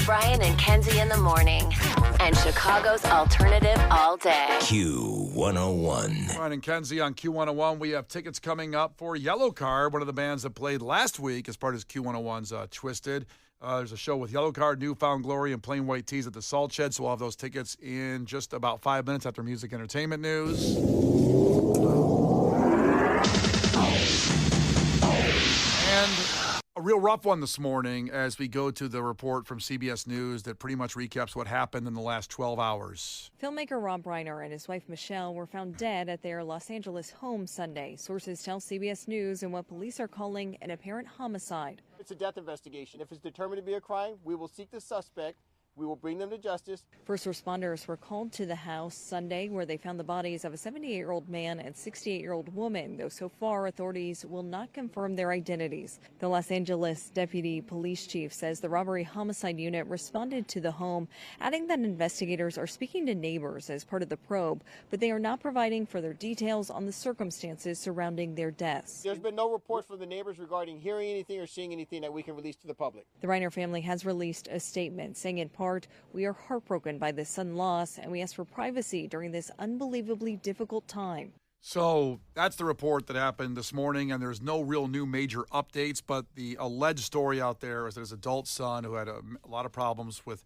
Brian and Kenzie in the morning. And Chicago's alternative all day. Q101. Brian and Kenzie on Q101. We have tickets coming up for Yellow Card, one of the bands that played last week as part of Q101's Twisted. There's a show with Yellow Card, Newfound Glory, and Plain White Tees at the Salt Shed, so we'll have those tickets in just about 5 minutes after music entertainment news. And a real rough one this morning as we go to the report from CBS News that pretty much recaps what happened in the last 12 hours. Filmmaker Rob Reiner and his wife Michelle were found dead at their Los Angeles home Sunday. Sources tell CBS News in what police are calling an apparent homicide. It's a death investigation. If it's determined to be a crime, we will seek the suspect. We will bring them to justice. First responders were called to the house Sunday where they found the bodies of a 78-year-old man and 68-year-old woman, though so far authorities will not confirm their identities. The Los Angeles deputy police chief says the robbery homicide unit responded to the home, adding that investigators are speaking to neighbors as part of the probe, but they are not providing further details on the circumstances surrounding their deaths. There's been no reports from the neighbors regarding hearing anything or seeing anything that we can release to the public. The Reiner family has released a statement saying in part, "We are heartbroken by this sudden loss, and we ask for privacy during this unbelievably difficult time." So that's the report that happened this morning, and there's no real new major updates, but the alleged story out there is that his adult son, who had a lot of problems with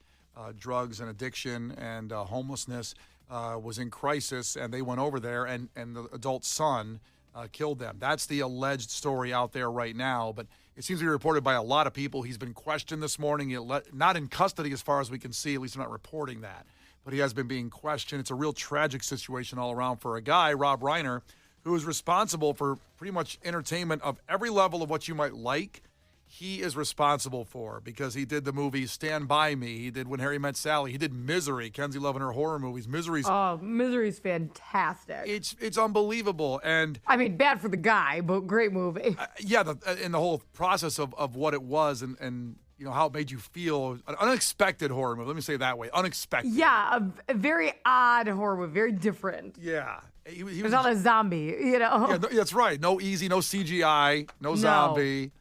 drugs and addiction and homelessness, was in crisis, and they went over there, and the adult son killed them. That's the alleged story out there right now, but it seems to be reported by a lot of people. He's been questioned this morning, not in custody as far as we can see, at least they're not reporting that. But he has been being questioned. It's a real tragic situation all around for a guy, Rob Reiner, who is responsible for pretty much entertainment of every level of what you might like. He is responsible for because he did the movie Stand By Me. He did When Harry Met Sally. He did Misery. Kenzie loving her horror movies. Misery's fantastic. It's unbelievable. And I mean, bad for the guy, but great movie. And the whole process of what it was and you know how it made you feel. An unexpected horror movie. Let me say it that way. Unexpected. Yeah, a very odd horror movie, very different. Yeah. He was not a zombie, you know. Yeah, that's right. No easy, no CGI, no zombie.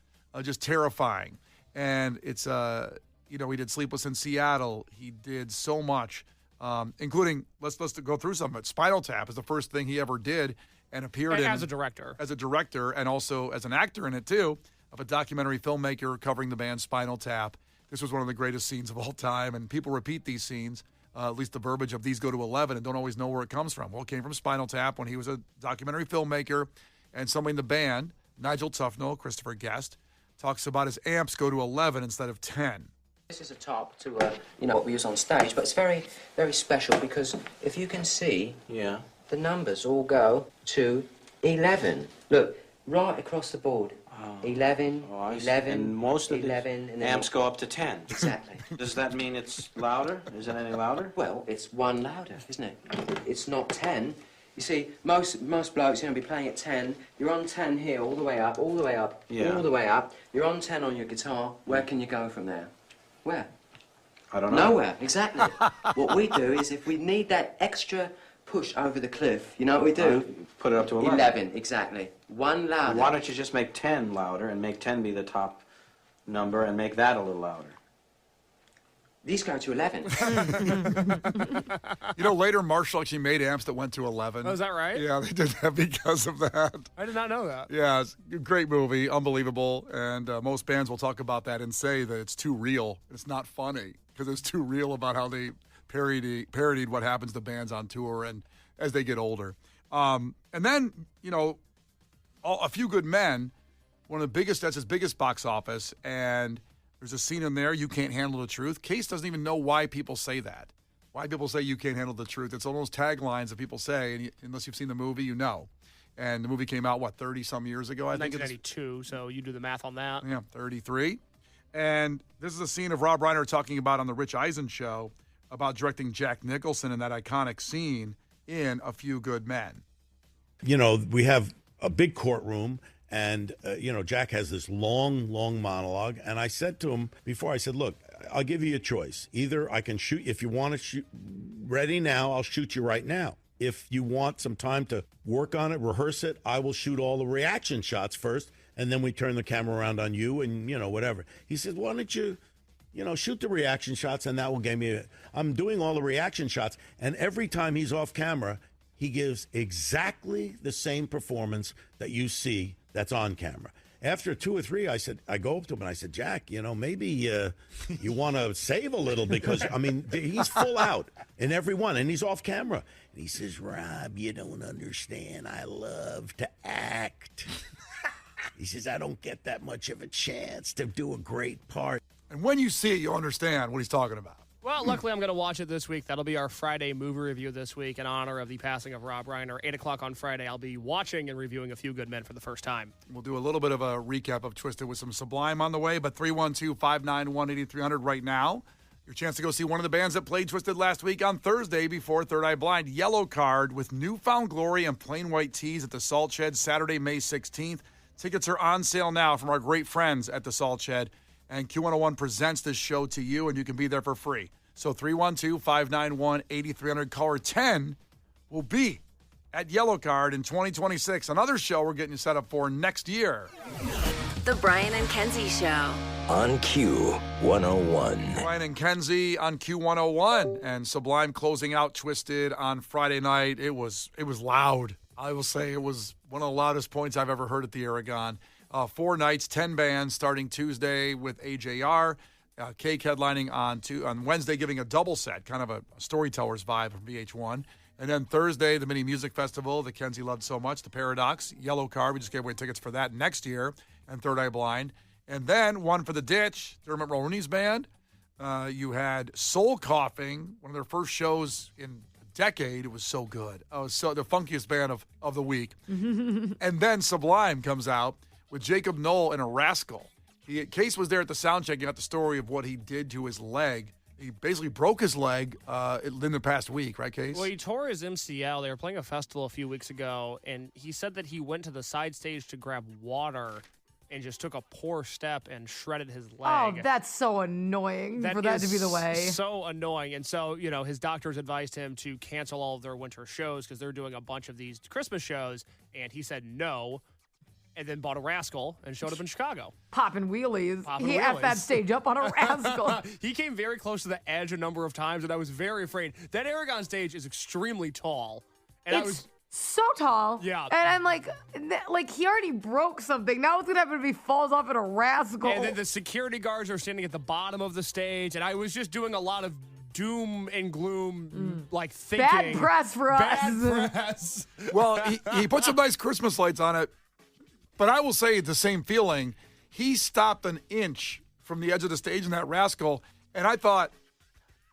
Just terrifying. And it's, he did Sleepless in Seattle. He did so much, including, let's go through some of it. Spinal Tap is the first thing he ever did and appeared in. As a director. As a director and also as an actor in it, too, of a documentary filmmaker covering the band Spinal Tap. This was one of the greatest scenes of all time, and people repeat these scenes, at least the verbiage of these go to 11 and don't always know where it comes from. Well, it came from Spinal Tap when he was a documentary filmmaker, and somebody in the band, Nigel Tufnell, Christopher Guest, talks about his amps go to 11 instead of 10. This is a top to, what we use on stage, but it's very, very special because if you can see, the numbers all go to 11. Look, right across the board. 11, 11, and most of 11, the amps go up to 10. Exactly. Does that mean it's louder? Is it any louder? Well, it's one louder, isn't it? It's not 10. You see, most blokes, be playing at 10. You're on 10 here, all the way up, all the way up, all the way up. You're on 10 on your guitar. Where can you go from there? Where? I don't know. Nowhere, exactly. What we do is if we need that extra push over the cliff, you know what we do? Put it up to 11. 11, exactly. One louder. Why don't you just make 10 louder and make 10 be the top number and make that a little louder? These go to 11. Later Marshall actually made amps that went to 11. Oh, is that right? Yeah, they did that because of that. I did not know that. Yeah, it's a great movie, unbelievable, and most bands will talk about that and say that it's too real. It's not funny because it's too real about how they parodied what happens to bands on tour and as they get older. And then, A Few Good Men, that's his biggest box office, and there's a scene in there, You Can't Handle the Truth. Case doesn't even know why people say that. Why people say you can't handle the truth. It's one of those taglines that people say, and unless you've seen the movie, you know. And the movie came out, 30-some years ago, I think. 1992, so you do the math on that. Yeah, 33. And this is a scene of Rob Reiner talking about on the Rich Eisen show about directing Jack Nicholson in that iconic scene in A Few Good Men. We have a big courtroom. And, Jack has this long monologue. And I said to him before, I said, look, I'll give you a choice. Either I can shoot, if you want to shoot ready now, I'll shoot you right now. If you want some time to work on it, rehearse it, I will shoot all the reaction shots first. And then we turn the camera around on you and, whatever. He said, why don't you shoot the reaction shots, and that will give me. I'm doing all the reaction shots, and every time he's off camera, he gives exactly the same performance that you see that's on camera. After 2 or 3, I go up to him and I said, Jack, maybe you want to save a little because, he's full out in every one, and he's off camera. And he says, Rob, you don't understand. I love to act. He says, I don't get that much of a chance to do a great part. And when you see it, you'll understand what he's talking about. Well, luckily, I'm going to watch it this week. That'll be our Friday movie review this week in honor of the passing of Rob Reiner. 8 o'clock on Friday, I'll be watching and reviewing A Few Good Men for the first time. We'll do a little bit of a recap of Twisted with some Sublime on the way, but 312-591-8300 right now. Your chance to go see one of the bands that played Twisted last week on Thursday before Third Eye Blind. Yellow Card with Newfound Glory and Plain White Tees at the Salt Shed Saturday, May 16th. Tickets are on sale now from our great friends at the Salt Shed. And Q101 presents this show to you, and you can be there for free. So 312-591-8300. Caller 10 will be at Yellow Card in 2026. Another show we're getting you set up for next year. The Brian and Kenzie Show. On Q101. Brian and Kenzie on Q101. And Sublime closing out Twisted on Friday night. It was loud. I will say it was one of the loudest points I've ever heard at the Aragon. 4 nights, 10 bands starting Tuesday with AJR. Cake headlining on Wednesday, giving a double set, kind of a storyteller's vibe from VH1. And then Thursday, the mini music festival that Kenzie loved so much, the Paradox, Yellow Card. We just gave away tickets for that next year, and Third Eye Blind. And then one for the Ditch, Dermot Mulroney's band. You had Soul Coughing, one of their first shows in a decade. It was so good. Oh, so the funkiest band of the week. And then Sublime comes out with Jacob Knoll and a Rascal. Case was there at the sound check. You got the story of what he did to his leg. He basically broke his leg in the past week, right, Case? Well, he tore his MCL. They were playing a festival a few weeks ago, and he said that he went to the side stage to grab water and just took a poor step and shredded his leg. Oh, that's so annoying for that to be the way. So annoying. And so, his doctors advised him to cancel all of their winter shows because they're doing a bunch of these Christmas shows, and he said no. And then bought a Rascal and showed up in Chicago. Popping wheelies. He effed that stage up on a Rascal. He came very close to the edge a number of times, and I was very afraid. That Aragon stage is extremely tall. And it's so tall. Yeah. And I'm like he already broke something. Now what's going to happen if he falls off in a Rascal? And then the security guards are standing at the bottom of the stage, and I was just doing a lot of doom and gloom, thinking. Bad press for us. Bad press. Well, he put some nice Christmas lights on it. But I will say the same feeling. He stopped an inch from the edge of the stage in that Rascal, and I thought,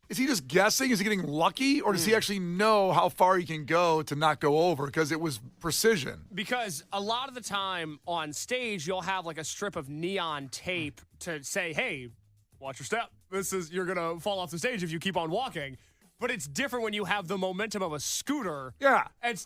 is he just guessing? Is he getting lucky? Or does he actually know how far he can go to not go over? Because it was precision. Because a lot of the time on stage, you'll have like a strip of neon tape to say, hey, watch your step. You're going to fall off the stage if you keep on walking. But it's different when you have the momentum of a scooter. Yeah.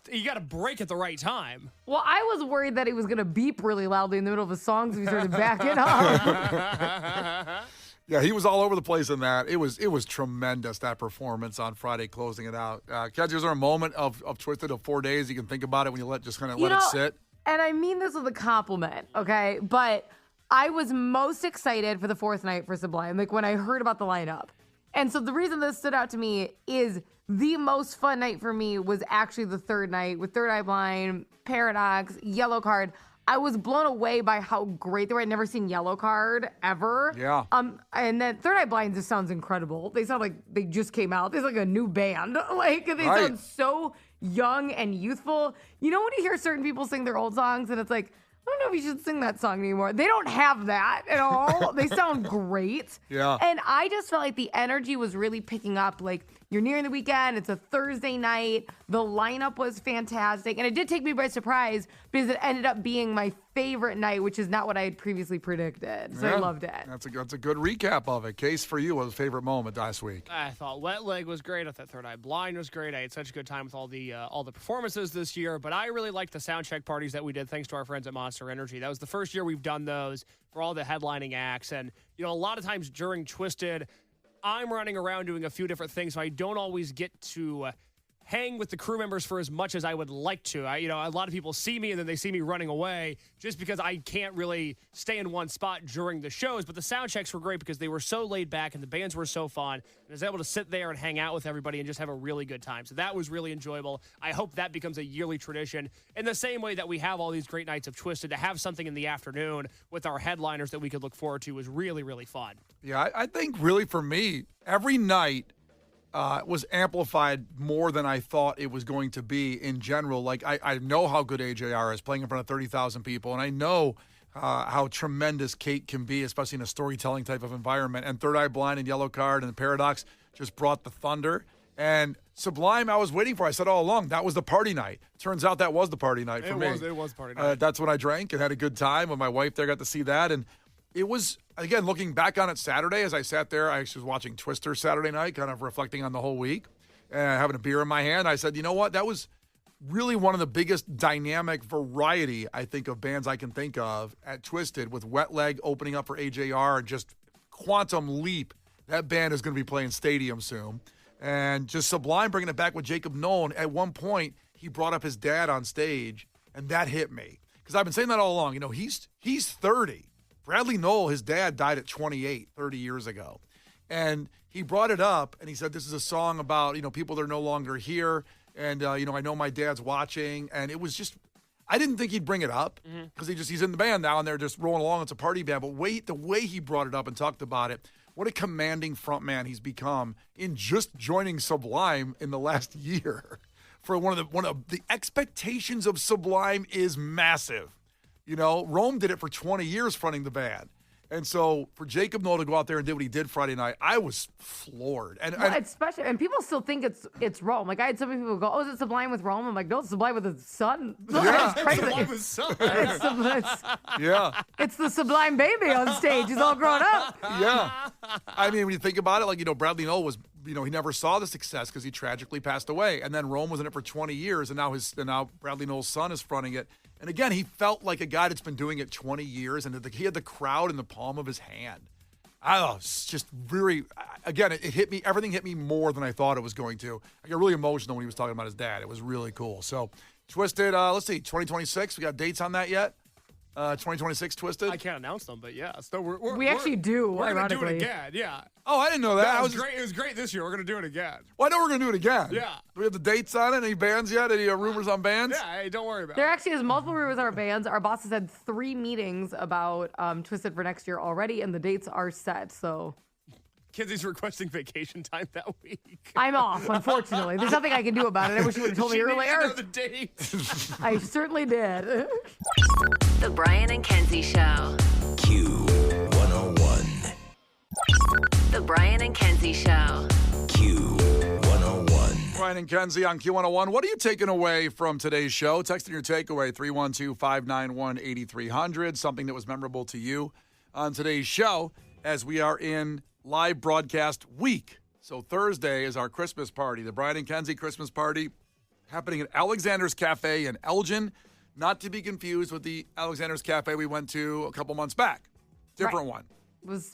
You got to brake at the right time. Well, I was worried that he was going to beep really loudly in the middle of a song, so he started backing up. Yeah, he was all over the place in that. It was tremendous, that performance on Friday, closing it out. Kenzie, is there a moment of Twisted of 4 days you can think about it when you let it sit? And I mean this with a compliment, okay? But I was most excited for the 4th night for Sublime, when I heard about the lineup. And so the reason this stood out to me is the most fun night for me was actually the 3rd night with Third Eye Blind, Paradox, Yellow Card. I was blown away by how great they were. I'd never seen Yellow Card ever. Yeah. And then Third Eye Blind just sounds incredible. They sound like they just came out. They're like a new band. They sound so young and youthful. You know when you hear certain people sing their old songs and it's like, I don't know if you should sing that song anymore. They don't have that at all. They sound great. Yeah. And I just felt like the energy was really picking up. You're nearing the weekend. It's a Thursday night. The lineup was fantastic. And it did take me by surprise because it ended up being my favorite night, which is not what I had previously predicted. So I loved it. That's a good recap of it. Case, for you, what was favorite moment last week? I thought Wet Leg was great. I thought Third Eye Blind was great. I had such a good time with all the performances this year. But I really liked the sound check parties that we did thanks to our friends at Monster Energy. That was the first year we've done those for all the headlining acts. And, a lot of times during Twisted, I'm running around doing a few different things, so I don't always get to hang with the crew members for as much as I would like to. A lot of people see me and then they see me running away just because I can't really stay in one spot during the shows. But the sound checks were great because they were so laid back and the bands were so fun. And I was able to sit there and hang out with everybody and just have a really good time. So that was really enjoyable. I hope that becomes a yearly tradition in the same way that we have all these great nights of Twisted. To have something in the afternoon with our headliners that we could look forward to was really, really fun. Yeah, I think really for me, every night was amplified more than I thought it was going to be in general. Like, I know how good AJR is playing in front of 30,000 people, and I know how tremendous Kate can be, especially in a storytelling type of environment. And Third Eye Blind and Yellow Card and the Paradox just brought the thunder. And Sublime, I was waiting for. I said all along, that was the party night. Turns out that was the party night for me. It was party night. That's when I drank and had a good time with my wife there, got to see that. And it was, again, looking back on it Saturday, as I sat there, I actually was watching Twister Saturday night, kind of reflecting on the whole week, and having a beer in my hand. I said, you know what? That was really one of the biggest dynamic variety, I think, of bands I can think of at Twisted, with Wet Leg opening up for AJR and just Quantum Leap. That band is going to be playing Stadium soon. And just Sublime bringing it back with Jacob Nolan. At one point, he brought up his dad on stage, and that hit me. Because I've been saying that all along. He's 30. Bradley Knoll, his dad, died at 28, 30 years ago. And he brought it up, and he said, this is a song about, people that are no longer here. And, I know my dad's watching. And it was just, I didn't think he'd bring it up because he's in the band now, and they're just rolling along. It's a party band. But the way he brought it up and talked about it, what a commanding frontman he's become in just joining Sublime in the last year. For one of the expectations of Sublime is massive. Rome did it for 20 years fronting the band. And so for Jacob Noll to go out there and do what he did Friday night, I was floored. And it's special, and people still think it's Rome. Like, I had so many people go, "Oh, is it Sublime with Rome?" I'm like, "No, it's Sublime with his son." Yeah. It's crazy. Sublime with son. It's the Sublime baby on stage. He's all grown up. Yeah. I mean, when you think about it, Bradley Knoll was, he never saw the success because he tragically passed away. And then Rome was in it for 20 years, and now Bradley Knoll's son is fronting it. And again, he felt like a guy that's been doing it 20 years, and he had the crowd in the palm of his hand. It's just very, again, it hit me. Everything hit me more than I thought it was going to. I got really emotional when he was talking about his dad. It was really cool. So, Twisted, let's see, 2026. We got dates on that yet? 2026 Twisted? I can't announce them, but yeah. So we actually do, We're going to do it ironically. again, yeah. Oh, I didn't know that. It was great. It was great this year. We're going to do it again. Well, I know we're going to do it again. Yeah. Do we have the dates on it? Any bands yet? Any rumors on bands? Yeah, hey, don't worry about There it. actually is multiple rumors on our bands. Our boss has had 3 meetings about Twisted for next year already, and the dates are set, so... Kenzie's requesting vacation time that week. I'm off, unfortunately. There's nothing I can do about it. I wish you would have told me She needed earlier. to know the date. I certainly did. The Brian and Kenzie Show. Q101. The Brian and Kenzie Show. Q101. Brian and Kenzie on Q101. What are you taking away from today's show? Text in your takeaway, 312-591-8300. Something that was memorable to you on today's show, as we are in live broadcast week. So Thursday is our Christmas party, the Brian and Kenzie Christmas party, happening at Alexander's Cafe in Elgin. Not to be confused with the Alexander's Cafe we went to a couple months back. Different one.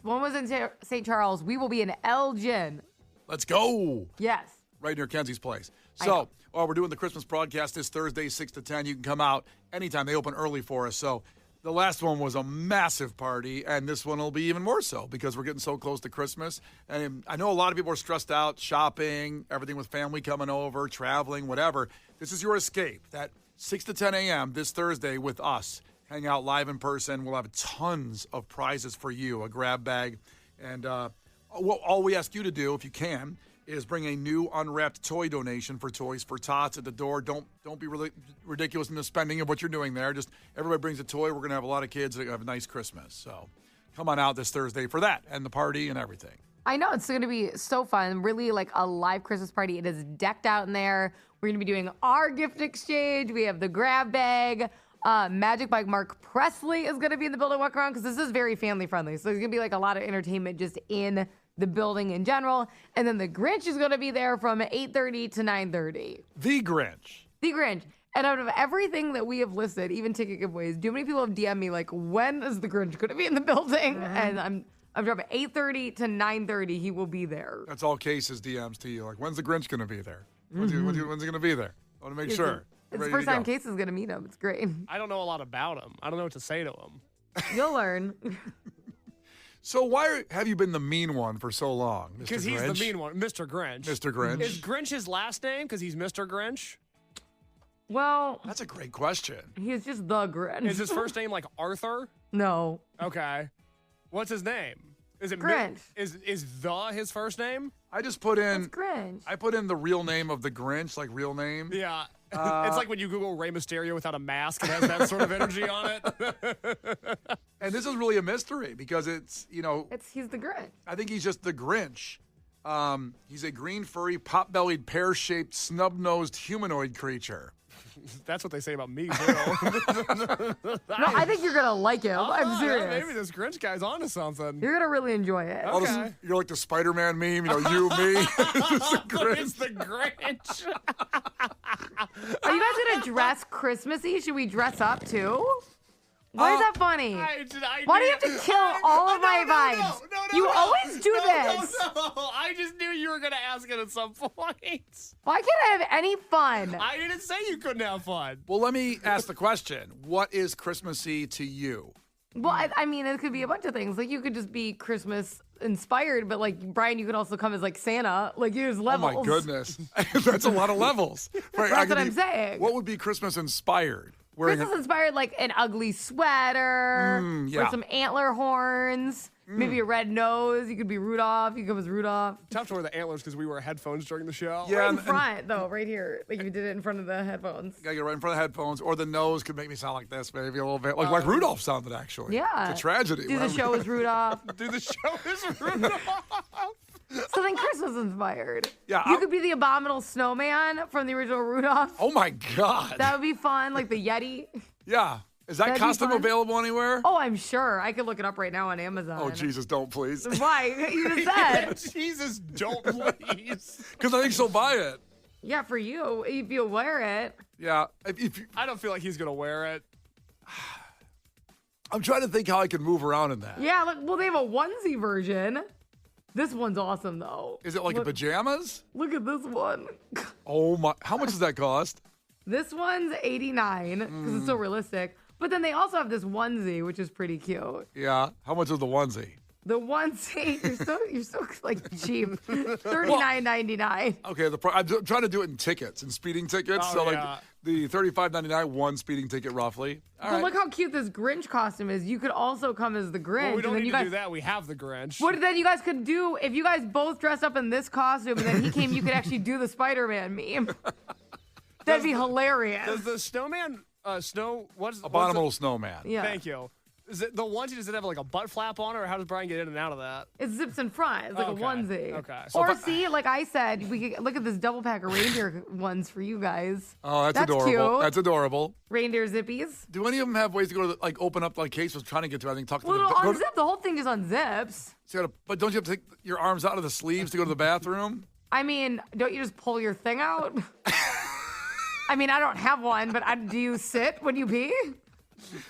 One was in St. Charles. We will be in Elgin. Let's go. Yes. Right near Kenzie's place. So, we're doing the Christmas broadcast this Thursday, 6 to 10. You can come out anytime. They open early for us. So the last one was a massive party, and this one will be even more so because we're getting so close to Christmas. And I know a lot of people are stressed out, shopping, everything with family coming over, traveling, whatever. This is your escape. That 6 to 10 a.m. this Thursday with us. Hang out live in person. We'll have tons of prizes for you, a grab bag. And all we ask you to do, if you can, is bring a new unwrapped toy donation for Toys for Tots at the door. Don't be really ridiculous in the spending of what you're doing there. Just everybody brings a toy. We're going to have a lot of kids that have a nice Christmas. So come on out this Thursday for that and the party and everything. I know it's going to be so fun. Really like a live Christmas party. It is decked out in there. We're going to be doing our gift exchange. We have the grab bag. Magic Mike Mark Presley is going to be in the building walk around because this is very family friendly. So there's going to be like a lot of entertainment just in the building in general. And then the Grinch is going to be there from 8:30 to 9:30. The Grinch. The Grinch. And out of everything that we have listed, even ticket giveaways, do many people have DM'd me like, when is the Grinch going to be in the building? And I'm dropping 8:30 to 9:30. He will be there. That's all Case's DMs to you. Like, when's the Grinch going to be there? When's he going to be there? I want to make sure. It's the first time Case is going to meet him. It's great. I don't know a lot about him. I don't know what to say to him. You'll learn. So why have you been the mean one for so long, Mr. Because he's the mean one, Mr. Grinch. Mr. Grinch. Is Grinch his last name because he's Mr. Grinch? Well, that's a great question. He's just the Grinch. Is his first name like Arthur? No. Okay. What's his name? Is it Grinch? Is the his first name? I just put in It's Grinch. I put in the real name of the Grinch, like real name. Yeah. It's like when you Google Rey Mysterio without a mask. It has that sort of energy on it. And this is really a mystery because it's he's the Grinch. I think he's just the Grinch. He's a green, furry, pot-bellied, pear-shaped, snub-nosed humanoid creature. That's what they say about me, too. No, I think you're going to like him. I'm serious. Yeah, maybe this Grinch guy's onto something. You're going to really enjoy it. Okay. You're like the Spider-Man meme, you, me. It's the Grinch. Are you guys going to dress Christmassy? Should we dress up, too? Why is that funny? Why do you have to kill all of my vibes? You always do this. No, I just knew you were going to ask it at some point. Why can't I have any fun? I didn't say you couldn't have fun. Well, let me ask the question. What is Christmassy to you? Well, I mean, it could be a bunch of things. Like, you could just be Christmas inspired, but like, Brian, you could also come as like Santa. Like, there's levels. Oh, my goodness. That's a lot of levels. Right, That's what I'm saying. What would be Christmas inspired? Christmas inspired, like an ugly sweater or some antler horns, maybe a red nose. You could be Rudolph. You could come as Rudolph. Tough to wear the antlers because we wear headphones during the show. Yeah, right in front, though, right here. Like you did it in front of the headphones. Gotta get right in front of the headphones, or the nose could make me sound like this, maybe a little bit, like Rudolph sounded actually. Yeah, it's a tragedy. Do the show as Rudolph. Do the show as Rudolph. Something Christmas inspired. Yeah, you could be the abominable snowman from the original Rudolph. Oh my God, that would be fun. Like the Yeti. Yeah. Is that costume available anywhere? Oh, I'm sure. I could look it up right now on Amazon. Oh, Jesus, don't please. Why? You just said. Jesus, don't please. Because I think she'll buy it. Yeah, for you, if you wear it. Yeah. I don't feel like he's going to wear it. I'm trying to think how I can move around in that. Yeah, well, they have a onesie version. This one's awesome, though. Is it like pajamas? Look at this one. Oh, my. How much does that cost? This one's $89 because it's so realistic. But then they also have this onesie, which is pretty cute. Yeah. How much is the onesie? The onesie, you're so like cheap. $39.99. Okay, I'm trying to do it in tickets, in speeding tickets. Like the $35.99, one speeding ticket roughly. But look how cute this Grinch costume is. You could also come as the Grinch. Well, we don't need to do that. We have the Grinch. What then you guys could do if you guys both dressed up in this costume and then he came, you could actually do the Spider-Man meme. That'd be hilarious. Does the snowman abominable snowman? Yeah. Thank you. Is it the onesie? Does it have like a butt flap on it, or how does Brian get in and out of that? It zips in front. It's like a onesie. Okay. Or see, like I said, we could look at this double pack of reindeer ones for you guys. Oh, that's adorable. Cute. That's adorable. Reindeer zippies. Do any of them have ways to go to open up like Case was trying to get to? I think talk to the unzip. The whole thing is unzips. So but don't you have to take your arms out of the sleeves to go to the bathroom? I mean, don't you just pull your thing out? I mean, I don't have one, but do you sit when you pee?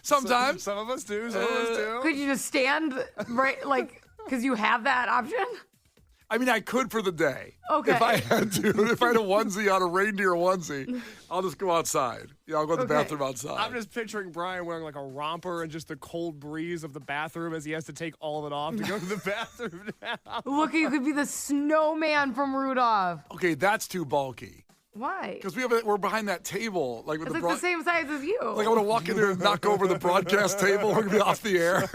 Sometimes. Some of us do. Some of us do. Could you just stand right, like, because you have that option? I mean, I could for the day. Okay. If I had to, if I had a onesie on a reindeer onesie, I'll just go outside. Yeah, I'll go to the bathroom outside. I'm just picturing Brian wearing like a romper and just the cold breeze of the bathroom as he has to take all of it off to go to the bathroom now. Look, you could be the snowman from Rudolph. Okay, that's too bulky. Why? Because we're behind that table, like with it's the same size as you. Like I want to walk in there and knock over the broadcast table. We're gonna be off the air.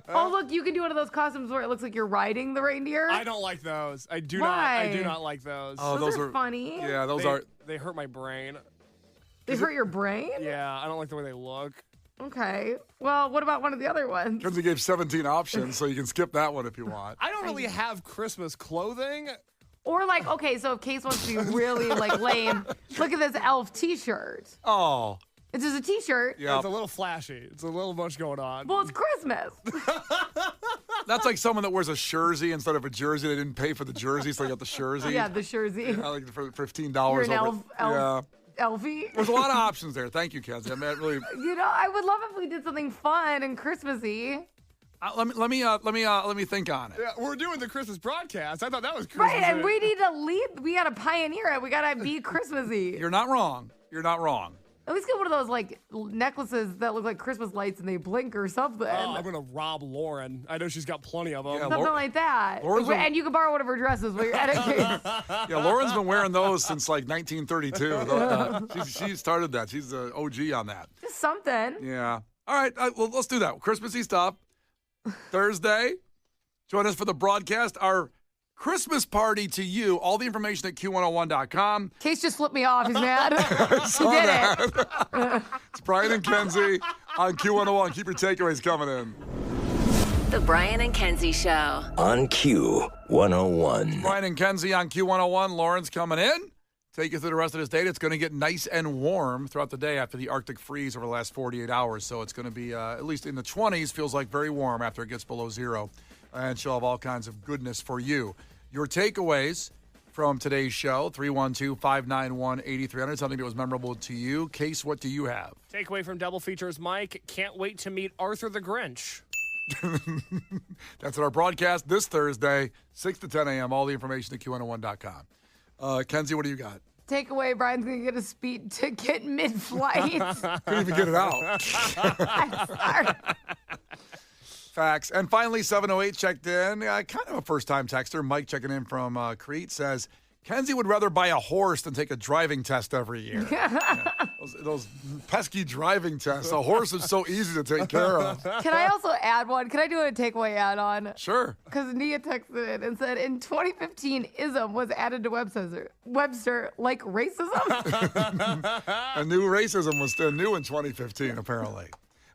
Oh look, you can do one of those costumes where it looks like you're riding the reindeer. I don't like those. I do not like those. Oh, those are funny. Yeah, they hurt my brain. They hurt your brain? Yeah, I don't like the way they look. Okay. Well, what about one of the other ones? Kenzie gave 17 options, so you can skip that one if you want. I don't really have Christmas clothing. Or like, okay, so if Case wants to be really like lame, look at this elf t-shirt. Oh. It's just a t-shirt. Yeah. It's a little flashy. It's a little much going on. Well, it's Christmas. That's like someone that wears a jersey instead of a jersey. They didn't pay for the jersey, so they got the jersey. Yeah, the jersey. Yeah, like for $15 You're an over. elfie. There's a lot of options there. Thank you, Kenzie. I mean, really. You know, I would love if we did something fun and Christmassy. Let me think on it. Yeah, we're doing the Christmas broadcast. I thought that was Christmas. Right, and we need to lead. We got to pioneer it. We got to be Christmassy. You're not wrong. You're not wrong. At least get one of those like necklaces that look like Christmas lights and they blink or something. Oh, I'm gonna rob Lauren. I know she's got plenty of them. Yeah, Something like that. And you can borrow one of her dresses while you're at it. Yeah, Lauren's been wearing those since like 1932. She started that. She's the OG on that. Just something. Yeah. All right. Well, let's do that. Christmassy stuff. Thursday. Join us for the broadcast. Our Christmas party to you. All the information at Q101.com. Case just flipped me off. He's mad. He did it. It's Brian and Kenzie on Q101. Keep your takeaways coming in. The Brian and Kenzie Show. On Q101. Brian and Kenzie on Q101. Lauren's coming in. Take you through the rest of this day. It's going to get nice and warm throughout the day after the Arctic freeze over the last 48 hours. So it's going to be at least in the 20s. Feels like very warm after it gets below zero. And she'll have all kinds of goodness for you. Your takeaways from today's show, 312-591-8300, something that was memorable to you. Case, what do you have? Takeaway from Double Features Mike, can't wait to meet Arthur the Grinch. That's at our broadcast this Thursday, 6 to 10 a.m. All the information at Q101.com. Kenzie, what do you got? Takeaway, Brian's going to get a speed ticket mid-flight. Couldn't even get it out. I'm sorry. Facts. And finally, 708 checked in. Kind of a first-time texter. Mike checking in from Crete says, Kenzie would rather buy a horse than take a driving test every year. Yeah. Those pesky driving tests. A horse is so easy to take care of. Can I also add one? Can I do a takeaway add-on? Sure. Because Nia texted in and said, in 2015, ism was added to Webster like racism? A new racism was still new in 2015, apparently.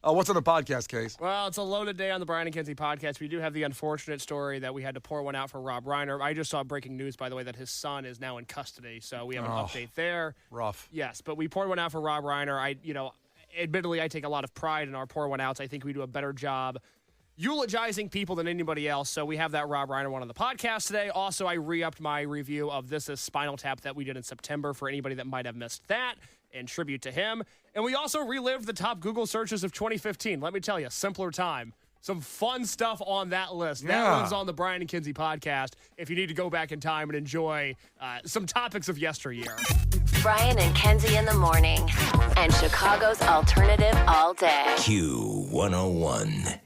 What's on the podcast, Case? Well, it's a loaded day on the Brian and Kenzie podcast. We do have the unfortunate story that we had to pour one out for Rob Reiner. I just saw breaking news, by the way, that his son is now in custody, so we have an update there. Rough. Yes, but we poured one out for Rob Reiner. Admittedly, I take a lot of pride in our pour one outs. I think we do a better job eulogizing people than anybody else, so we have that Rob Reiner one on the podcast today. Also, I re-upped my review of This Is Spinal Tap that we did in September for anybody that might have missed that, in tribute to him. And we also relived the top Google searches of 2015. Let me tell you, simpler time. Some fun stuff on that list. Yeah. That one's on the Brian and Kenzie podcast if you need to go back in time and enjoy some topics of yesteryear. Brian and Kenzie in the morning. And Chicago's alternative all day. Q101.